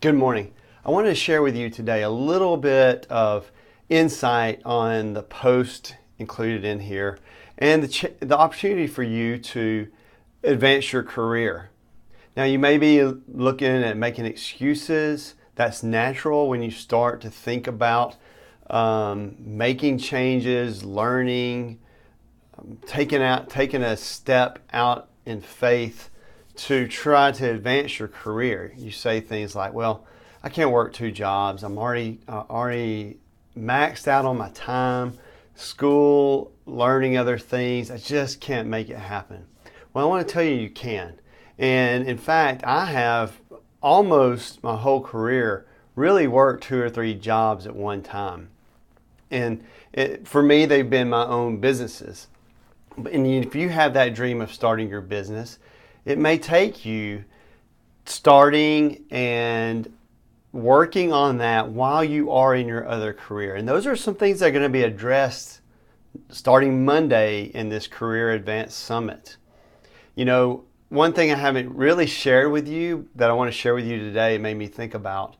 Good morning. I wanted to share with you today a little bit of insight on the post included in here and the opportunity for you to advance your career. Now, you may be looking at making excuses. That's natural when you start to think about making changes, learning, taking a step out in faith to try to advance your career. You say things like, well, I can't work two jobs. I'm already maxed out on my time, school, learning other things. I just can't make it happen. Well, I want to tell you can. And in fact, I have almost my whole career really worked two or three jobs at one time. And for me, they've been my own businesses. And if you have that dream of starting your business, it may take you starting and working on that while you are in your other career. And those are some things that are going to be addressed starting Monday in this Career Advance Summit. You know, one thing I haven't really shared with you that I want to share with you today, it made me think about.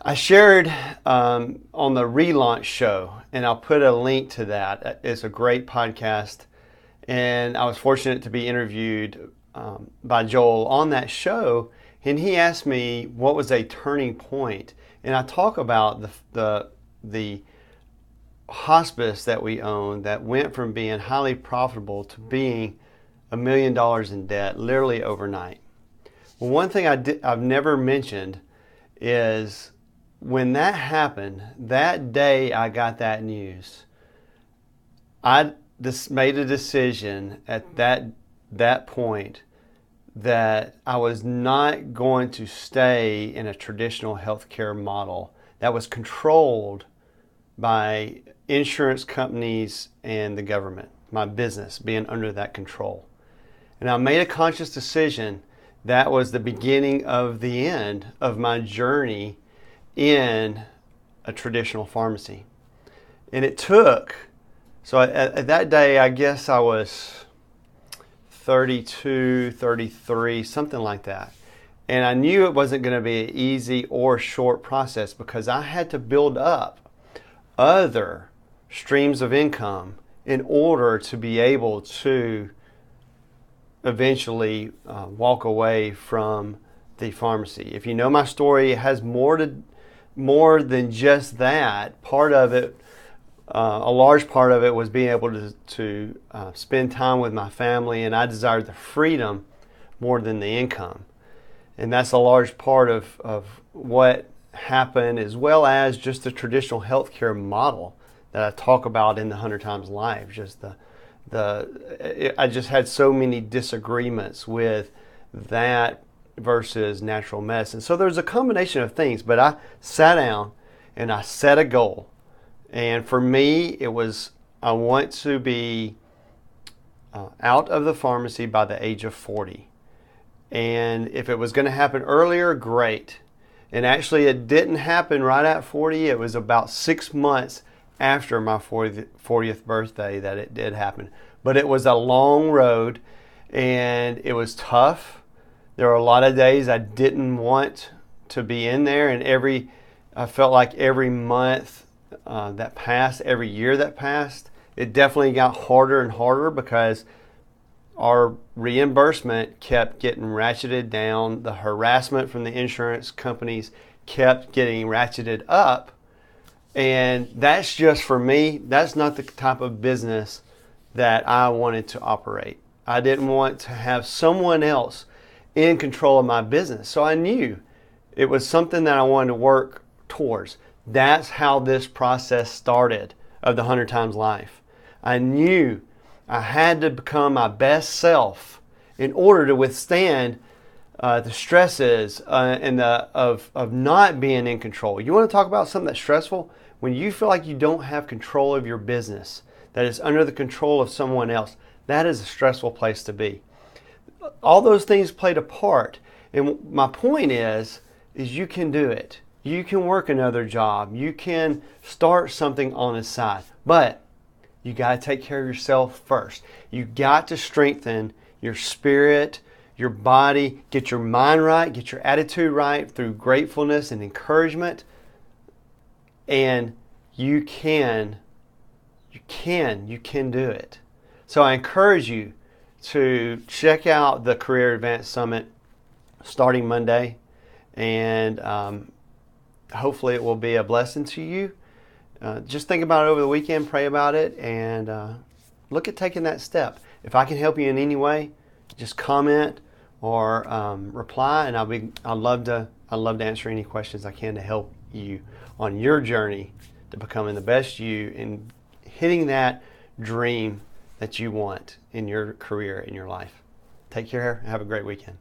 I shared on the Relaunch Show, and I'll put a link to that. It's a great podcast, and I was fortunate to be interviewed by Joel on that show, and he asked me what was a turning point. And I talk about the hospice that we own that went from being highly profitable to being $1 million in debt literally overnight. Well, one thing I've never mentioned is when that happened, that day I got that news, I just made a decision at that point that I was not going to stay in a traditional healthcare model that was controlled by insurance companies and the government, my business being under that control. And I made a conscious decision that was the beginning of the end of my journey in a traditional pharmacy. And it took, so at that day, I guess I was 32, 33, something like that. And I knew it wasn't going to be an easy or short process because I had to build up other streams of income in order to be able to eventually walk away from the pharmacy. If you know my story, it has more than just that. Part of it, a large part of it was being able to spend time with my family, and I desired the freedom more than the income. And that's a large part of what happened, as well as just the traditional healthcare model that I talk about in the 100 Times Live. Just I just had so many disagreements with that versus natural medicine. So there's a combination of things, but I sat down and I set a goal. And for me, it was, I want to be out of the pharmacy by the age of 40. And if it was going to happen earlier, great. And actually, it didn't happen right at 40. It was about 6 months after my 40th birthday that it did happen. But it was a long road, and it was tough. There were a lot of days I didn't want to be in there, and I felt like every month that passed, every year that passed, it definitely got harder and harder because our reimbursement kept getting ratcheted down. The harassment from the insurance companies kept getting ratcheted up. And that's just, for me, that's not the type of business that I wanted to operate. I didn't want to have someone else in control of my business. So I knew it was something that I wanted to work towards. That's how this process started of the 100 Times Life. I knew I had to become my best self in order to withstand the stresses of not being in control. You want to talk about something that's stressful? When you feel like you don't have control of your business, that it's under the control of someone else, that is a stressful place to be. All those things played a part. And my point is you can do it. You can work another job. You can start something on the side. But you got to take care of yourself first. You got to strengthen your spirit, your body, get your mind right, get your attitude right through gratefulness and encouragement, and you can do it. So I encourage you to check out the Career Advance Summit starting Monday, and hopefully it will be a blessing to you. Just think about it over the weekend, pray about it, and look at taking that step. If I can help you in any way, just comment or reply, and I'd love to answer any questions I can to help you on your journey to becoming the best you and hitting that dream that you want in your career, in your life. Take care. Have a great weekend.